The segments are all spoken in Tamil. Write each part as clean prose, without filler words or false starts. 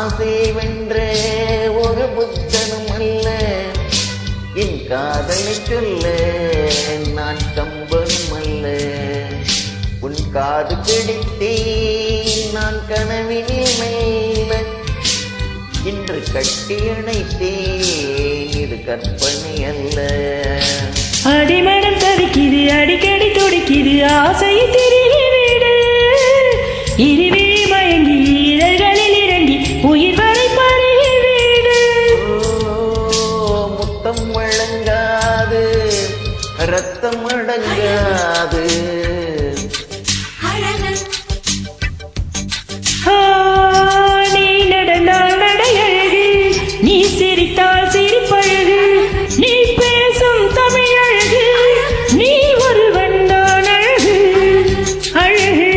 ஆசை வென்ற ஒரு புத்தனும் அல்ல, என் காதலை சொல்ல நான் கம்பனும் அல்ல. உன் காது கிடைத்தேன் நான் கனவினில் மெல்ல, இன்று கட்டியணைத்தேன் இது கற்பனை அல்ல. அடிமனம் தவிக்குது அடிக்கடி துடிக்குது ஆசையை திருகி விடு, இருவி மயங்கி இதழ்களில் இறங்கி உயிர் வரை பருகி விடு. முத்தம் வழங்காது ரத்தம் அடங்காது, நீ நடந்தால் நடையழகு, நீ சிரித்தால் சிரிப்பழகு, நீ பேசும் தமிழழகு, நீ ஒருவன் தான் அழகு அழகு.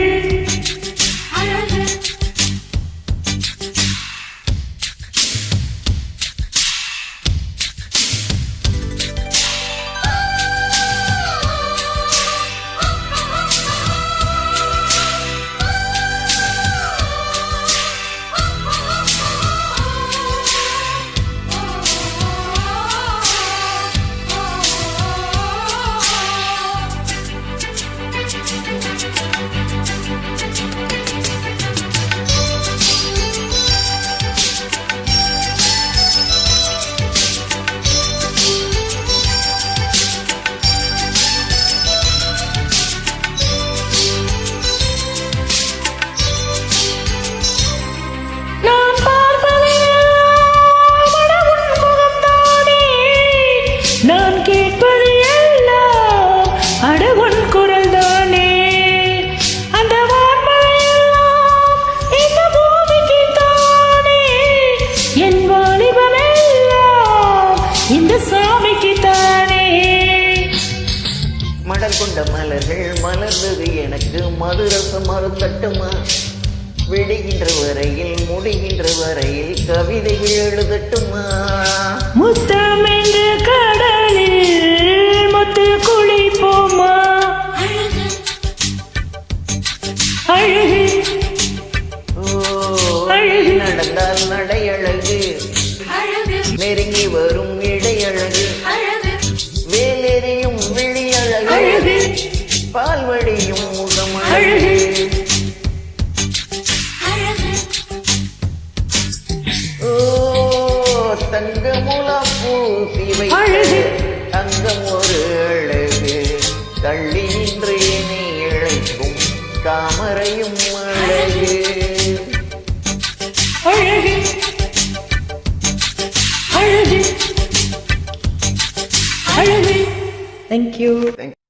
நான் கேட்பது எல்லாம் அடவன் குரல் தானே, அந்த வார்த்தையெல்லாம் இந்த பூமிக்கு தானே, என் வாலிபம் எல்லாம் இந்த சாமிக்கு தானே. மடல் கொண்ட மலர்கள் மலர்ந்தது எனக்கு மதுரசம் மருந்தட்டுமா, விடுகின்ற வரையில் முடிகின்ற வரையில் கவிதைகள் எழுதட்டுமா. முத்தம் என்று கடலில் முத்து குளிப்போமா, அழகு அழகு. நடந்தால் நடையழகு, நெருங்கி வரும் இடையழகு, வேலெறியும் விழியழகு, பால்வடியும் முகம் அழகு. தங்க முலா பூசி வைத்த தங்கம் ஒரு அழகு, தள்ளி நின்று என்னை இழைக்கும் தாமரையும் அழகு அழகு அழகு அழகு. Thank you.